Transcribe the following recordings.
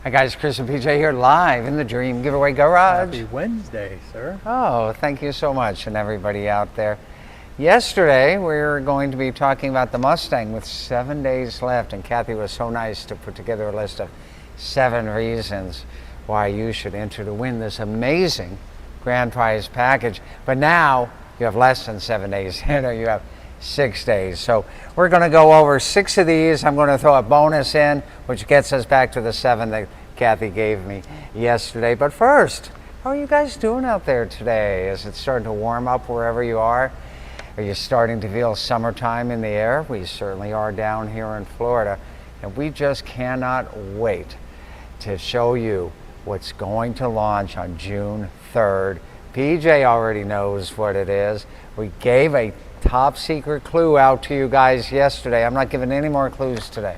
Hi guys, Chris and PJ here live in the Dream Giveaway Garage. Happy Wednesday, sir. Oh, thank you so much, and everybody out there. Yesterday, we were going to be talking about the Mustang with 7 days left, and Kathy was so nice to put together a list of 7 reasons why you should enter to win this amazing grand prize package. But now, you have less than 7 days to enter. You have 6 days. So we're going to go over 6 of these. I'm going to throw a bonus in, which gets us back to the 7 that Kathy gave me yesterday. But first, how are you guys doing out there today? Is it starting to warm up wherever you are? Are you starting to feel summertime in the air? We certainly are down here in Florida, and we just cannot wait to show you what's going to launch on June 3rd. PJ already knows what it is. We gave a top secret clue out to you guys yesterday. I'm not giving any more clues today.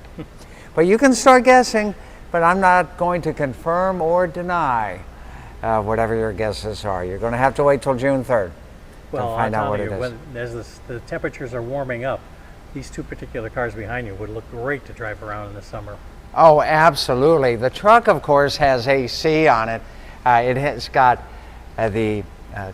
But you can start guessing, but I'm not going to confirm or deny whatever your guesses are. You're going to have to wait till June 3rd to find out what it is. As the temperatures are warming up, these 2 particular cars behind you would look great to drive around in the summer. Oh, absolutely. The truck, of course, has AC on it. It has got the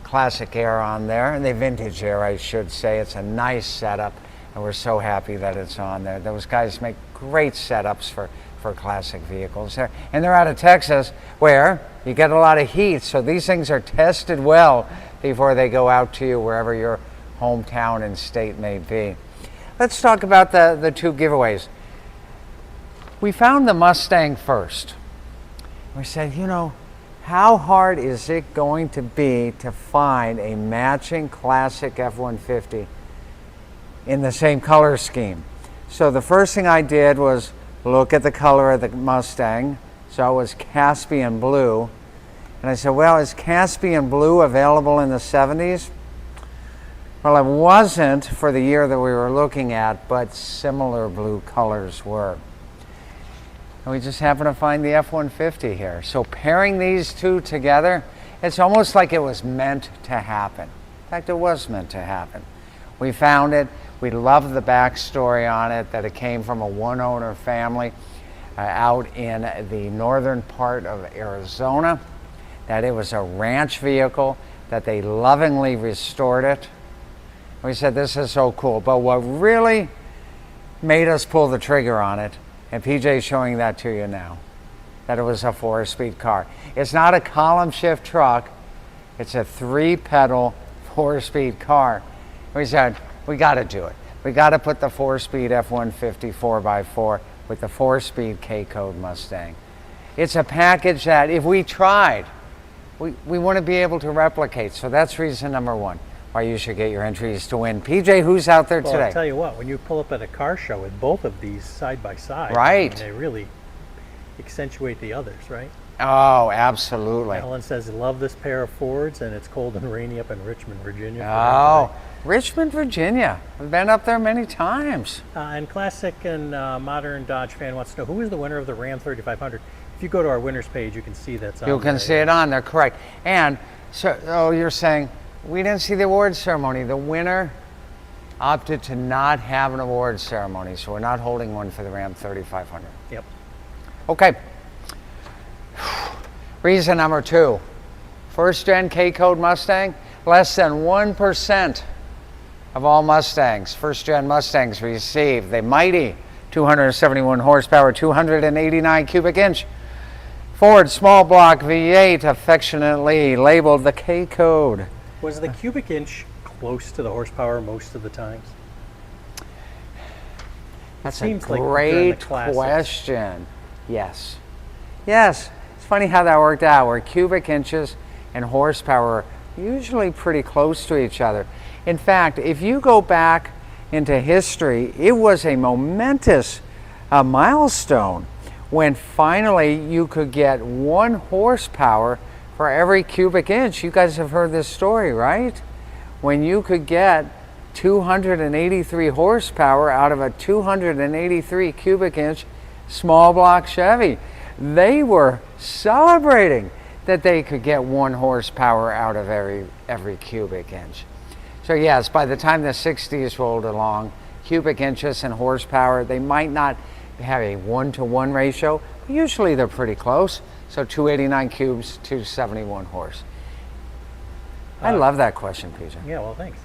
classic air on there, and the vintage air, I should say. It's a nice setup, and we're so happy that it's on there. Those guys make great setups for classic vehicles. And they're out of Texas, where you get a lot of heat, so these things are tested well before they go out to you wherever your hometown and state may be. Let's talk about the 2 giveaways. We found the Mustang first. We said, you know, how hard is it going to be to find a matching classic F-150 in the same color scheme? So the first thing I did was look at the color of the Mustang. So it was Caspian blue. And I said, well, is Caspian blue available in the 70s? Well, it wasn't for the year that we were looking at, but similar blue colors were. And we just happened to find the F-150 here. So pairing these 2 together, it's almost like it was meant to happen. In fact, it was meant to happen. We found it. We love the backstory on it, that it came from a one-owner family out in the northern part of Arizona, that it was a ranch vehicle, that they lovingly restored it. We said, this is so cool. But what really made us pull the trigger on it, and PJ's showing that to you now, that it was a 4-speed car. It's not a column shift truck. It's a 3-pedal 4-speed car. We said, we got to do it. We got to put the 4-speed F-150 4x4 with the 4-speed K-Code Mustang. It's a package that if we tried, we wouldn't be able to replicate. So that's reason number 1 why you should get your entries to win. PJ, who's out there today? I'll tell you what, when you pull up at a car show with both of these side by side, right, they really accentuate the others, right? Oh, absolutely. Alan says, love this pair of Fords, and it's cold and rainy up in Richmond, Virginia. Oh, Richmond, Virginia. I've been up there many times. And classic and modern Dodge fan wants to know, who is the winner of the Ram 3500? If you go to our winners page, you can see that's on there. You can see it on there, correct. And so, you're saying, we didn't see the awards ceremony. The winner opted to not have an awards ceremony, so we're not holding one for the Ram 3500. Yep. Okay. Reason number 2, first-gen K-Code Mustang, less than 1% of all Mustangs, first-gen Mustangs, receive the mighty 271 horsepower, 289 cubic inch Ford small block V8, affectionately labeled the K-Code. Was the cubic inch close to the horsepower most of the times? That's a great question. Yes. Yes. It's funny how that worked out, where cubic inches and horsepower are usually pretty close to each other. In fact, if you go back into history, it was a momentous milestone when finally you could get 1 horsepower for every cubic inch. You guys have heard this story, right? When you could get 283 horsepower out of a 283 cubic inch small block Chevy. They were celebrating that they could get 1 horsepower out of every cubic inch. So yes, by the time the 60s rolled along, cubic inches and horsepower, they might not have a 1-to-1 ratio. Usually they're pretty close. So 289 cubes, 271 horse. I love that question, PJ. Yeah, well, thanks.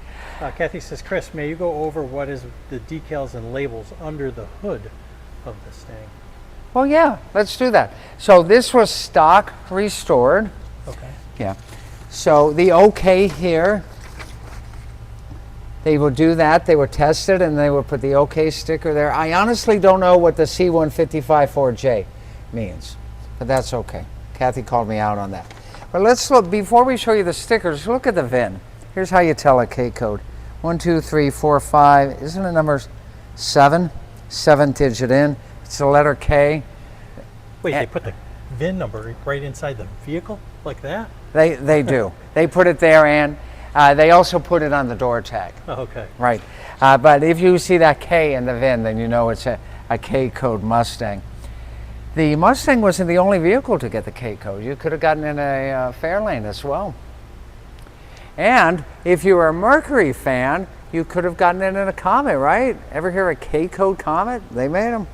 Kathy says, Chris, may you go over what is the decals and labels under the hood of the Stang? Well, yeah, let's do that. So this was stock restored. Okay. Yeah. So the OK here, they will do that. They would test it and they would put the OK sticker there. I honestly don't know what the C1554J means, but that's okay. Kathy called me out on that. But let's look, before we show you the stickers, look at the VIN. Here's how you tell a K code. 1, 2, 3, 4, 5. Isn't it number 7? 7-digit in. It's the letter K. Wait, they put the VIN number right inside the vehicle like that? They do. They put it there, and they also put it on the door tag. Oh, okay. Right. But if you see that K in the VIN, then you know it's a K code Mustang. The Mustang wasn't the only vehicle to get the K code. You could have gotten in a Fairlane as well. And if you were a Mercury fan, you could have gotten it in a Comet, right? Ever hear a K code Comet? They made them.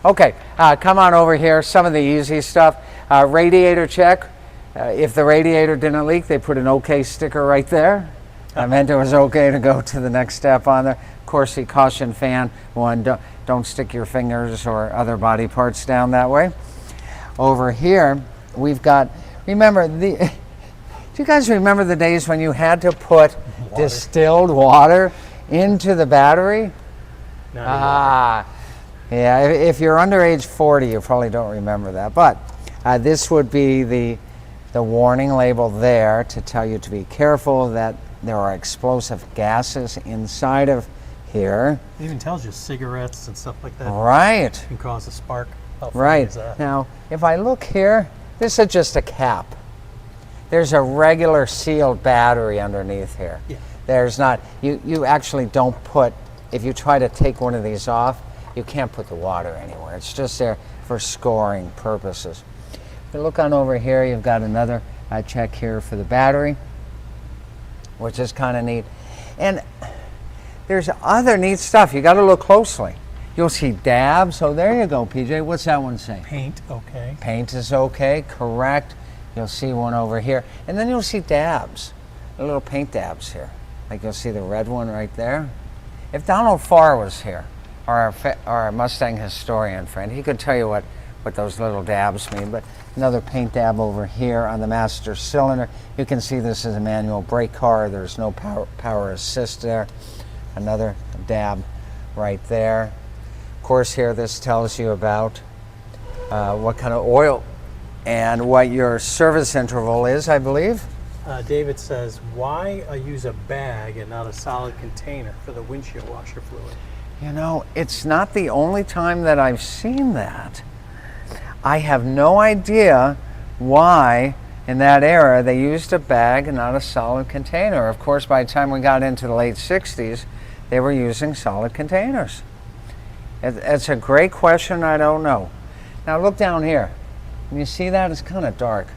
Okay, come on over here. Some of the easy stuff. Radiator check. If the radiator didn't leak, they put an OK sticker right there. That meant it was okay to go to the next step on there. Of course, the caution fan one, don't stick your fingers or other body parts down that way. Over here, we've got, remember, do you guys remember the days when you had to put distilled water into the battery? Not Yeah, if you're under age 40, you probably don't remember that. But this would be the warning label there to tell you to be careful that there are explosive gases inside of here. It even tells you cigarettes and stuff like that Right. can cause a spark. How funny Right. is that? Now, if I look here, this is just a cap. There's a regular sealed battery underneath here. Yeah. There's not, you actually don't put, if you try to take one of these off, you can't put the water anywhere. It's just there for scoring purposes. If you look on over here, you've got another check here for the battery, which is kind of neat. And there's other neat stuff. You got to look closely. You'll see dabs. Oh, there you go, PJ. What's that one say? Paint, okay. Paint is okay, correct. You'll see one over here. And then you'll see dabs, the little paint dabs here. Like you'll see the red one right there. If Donald Farr was here, our Mustang historian friend, he could tell you what those little dabs mean. But another paint dab over here on the master cylinder. You can see this is a manual brake car. There's no power assist there. Another dab right there. Of course, here this tells you about what kind of oil and what your service interval is, I believe. David says, why use a bag and not a solid container for the windshield washer fluid? You know, it's not the only time that I've seen that. I have no idea why in that era they used a bag and not a solid container. Of course, by the time we got into the late 60s, they were using solid containers. It's a great question, I don't know. Now look down here. Can you see that? It's kind of dark.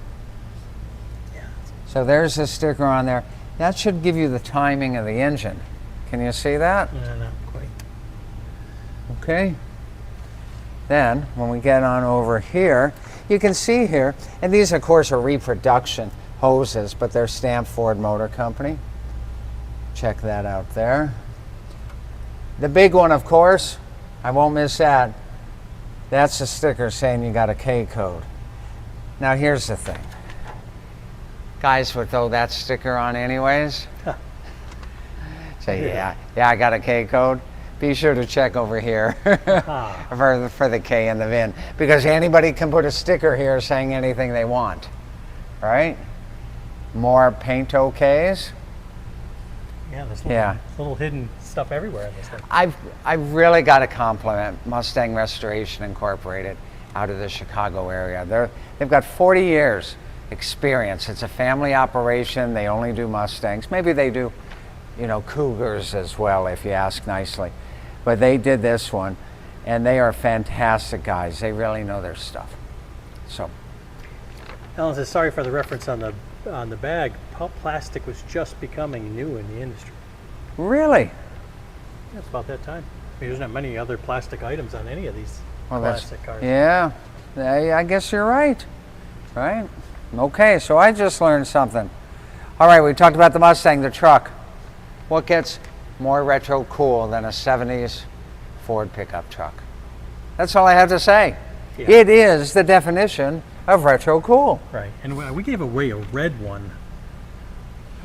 Yeah. So there's a sticker on there. That should give you the timing of the engine. Can you see that? No, not quite. Okay. Then, when we get on over here, you can see here, and these of course are reproduction hoses, but they're stamped Ford Motor Company. Check that out there. The big one, of course, I won't miss that. That's a sticker saying you got a K code. Now here's the thing. Guys would throw that sticker on anyways. Say, yeah, I got a K code. Be sure to check over here for the K and the VIN, because anybody can put a sticker here saying anything they want, right? More paint OKs. Yeah, there's little hidden stuff everywhere in this thing. I've really got to compliment Mustang Restoration Incorporated out of the Chicago area. They've got 40 years experience. It's a family operation. They only do Mustangs. Maybe they do, Cougars as well, if you ask nicely. But they did this one, and they are fantastic guys. They really know their stuff. So, Alan says, sorry for the reference on the bag. Plastic was just becoming new in the industry. really? It's about that time. There's not many other plastic items on any of these Well, classic cars. yeah, I guess you're right. Right? Okay, so I just learned something. All right, we talked about the Mustang, the truck. What gets more retro cool than a 70s Ford pickup truck? That's all I have to say. Yeah. It is the definition of retro cool. Right. And we gave away a red one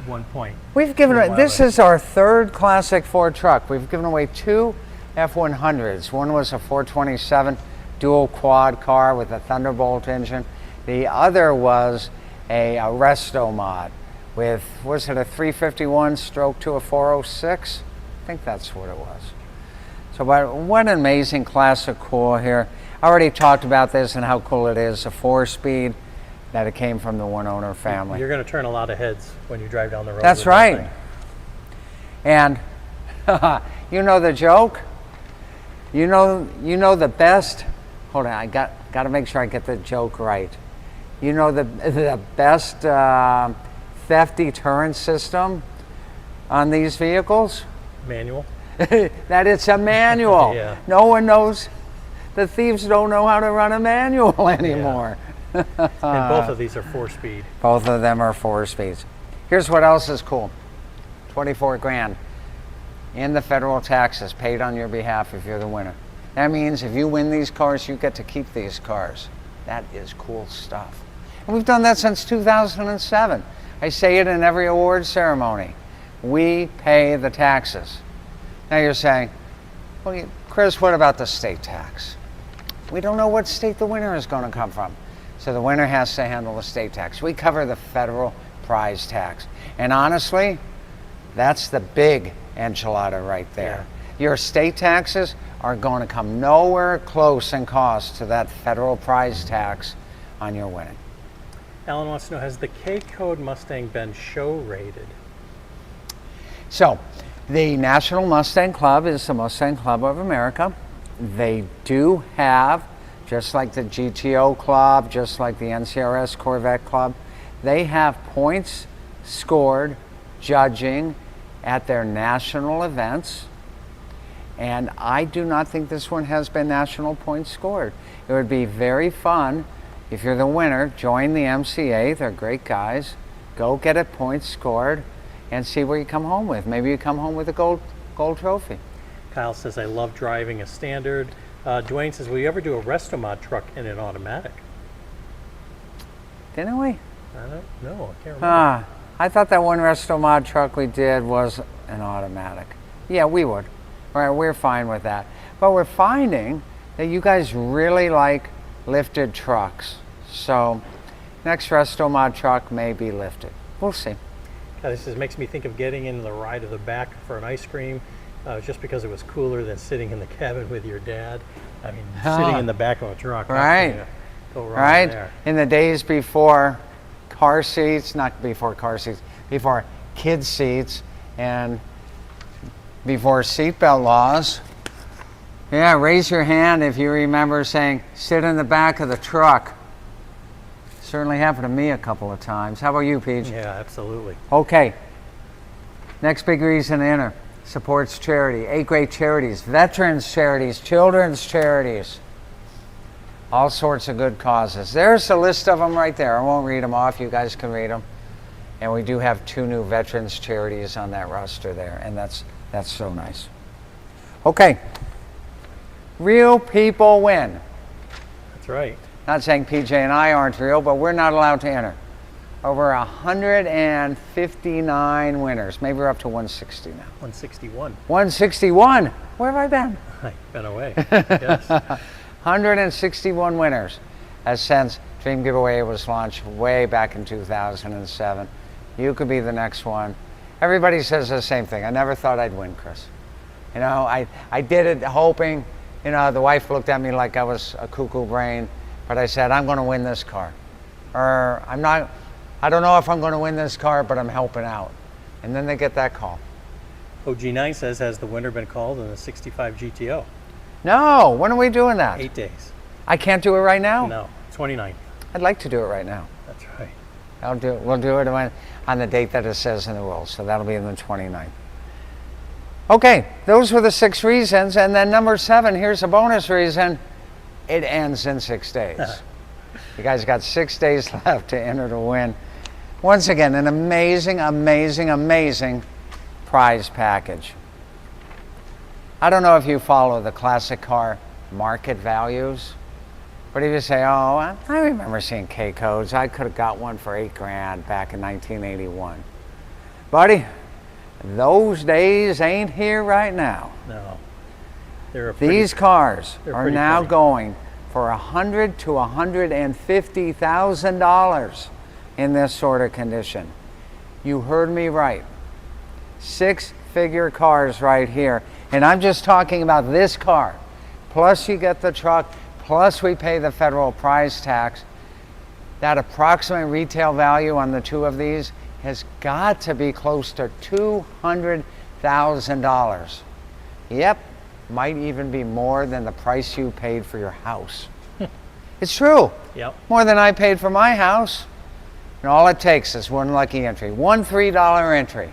at one point. We've given A while this back. is our third classic Ford truck. We've given away two F100s. One was a 427 dual quad car with a Thunderbolt engine. The other was a Resto mod with, was it a 351 stroke to a 406? I think that's what it was. So what an amazing classic cool here. I already talked about this and how cool it is, a 4-speed, that it came from the one owner family. You're going to turn a lot of heads when you drive down the road. That's with that right. thing. And you know the joke? You know the best, hold on, I got to make sure I get the joke right. You know the best theft deterrent system on these vehicles? Manual. That it's a manual. Yeah. No one knows, the thieves don't know how to run a manual anymore. And both of these are 4-speed. Both of them are 4-speeds. Here's what else is cool. 24 grand in the federal taxes paid on your behalf if you're the winner. That means if you win these cars, you get to keep these cars. That is cool stuff. And we've done that since 2007. I say it in every award ceremony. We pay the taxes. Now you're saying, well, Chris, what about the state tax? We don't know what state the winner is going to come from. So the winner has to handle the state tax. We cover the federal prize tax. And honestly, that's the big enchilada right there. Yeah. Your state taxes are going to come nowhere close in cost to that federal prize tax on your winning. Alan wants to know, has the K-Code Mustang been show rated? So, the National Mustang Club is the Mustang Club of America. They do have, just like the GTO Club, just like the NCRS Corvette Club, they have points scored judging at their national events. And I do not think this one has been national points scored. It would be very fun if you're the winner, join the MCA, they're great guys, go get a point scored and see where you come home with. Maybe you come home with a gold trophy. Kyle says, I love driving a standard. Dwayne says, will you ever do a Restomod truck in an automatic? Didn't we? I don't know. I can't remember. I thought that one Resto Mod truck we did was an automatic. Yeah, we would. All right, we're fine with that. But we're finding that you guys really like lifted trucks. So next Resto Mod truck may be lifted. We'll see. This makes me think of getting in the ride of the back for an ice cream, just because it was cooler than sitting in the cabin with your dad. I mean, sitting in the back of a truck. Right. Go wrong Right? there. In the days before car seats, not before car seats, before kid seats and before seatbelt laws. Yeah, raise your hand if you remember saying, sit in the back of the truck. Certainly happened to me a couple of times. How about you, Peach? Yeah, absolutely. Okay. Next big reason to enter. Supports charity. 8 great charities. Veterans charities. Children's charities. All sorts of good causes. There's a list of them right there. I won't read them off. You guys can read them. And we do have 2 new veterans charities on that roster there. And that's so nice. Okay. Real people win. That's right. Not saying PJ and I aren't real, but we're not allowed to enter. Over 159 winners. Maybe we're up to 160 now. 161. 161. Where have I been? I've been away. Yes. 161 winners. Since Dream Giveaway was launched way back in 2007. You could be the next one. Everybody says the same thing. I never thought I'd win, Chris. You know, I did it hoping, you know, the wife looked at me like I was a cuckoo brain, but I said, I'm going to win this car. Or I don't know if I'm going to win this car, but I'm helping out. And then they get that call. OG9 says, has the winner been called in the 65 GTO? No, when are we doing that? 8 days. I can't do it right now? No, 29. I'd like to do it right now. That's right. We'll do it on the date that it says in the will, so that'll be on the 29th. Okay, those were the 6 reasons. And then number 7, here's a bonus reason. It ends in 6 days. You guys got 6 days left to enter to win. Once again, an amazing, amazing, amazing prize package. I don't know if you follow the classic car market values, but if you say, oh, I remember seeing K codes. I could have got one for $8,000 back in 1981. Buddy, those days ain't here right now. No. These cars are now pretty. going for $100,000 to $150,000 in this sort of condition. You heard me right. 6-figure cars right here. And I'm just talking about this car. Plus you get the truck, plus we pay the federal prize tax. That approximate retail value on the 2 of these has got to be close to $200,000. Yep, might even be more than the price you paid for your house. It's true. Yep. More than I paid for my house. And all it takes is one lucky entry, one $3 entry.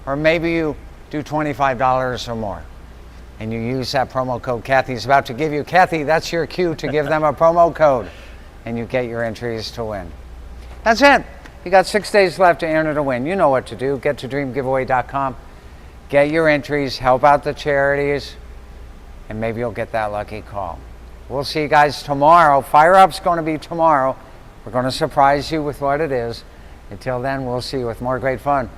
Or maybe you do $25 or more. And you use that promo code Kathy's about to give you. Kathy, that's your cue to give them a promo code. And you get your entries to win. That's it. You got 6 days left to enter to win. You know what to do. Get to dreamgiveaway.com. Get your entries, help out the charities, and maybe you'll get that lucky call. We'll see you guys tomorrow. Fire Up's going to be tomorrow. We're going to surprise you with what it is. Until then, we'll see you with more great fun,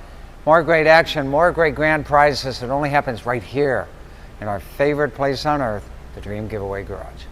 more great action, more great grand prizes. It only happens right here in our favorite place on earth, the Dream Giveaway Garage.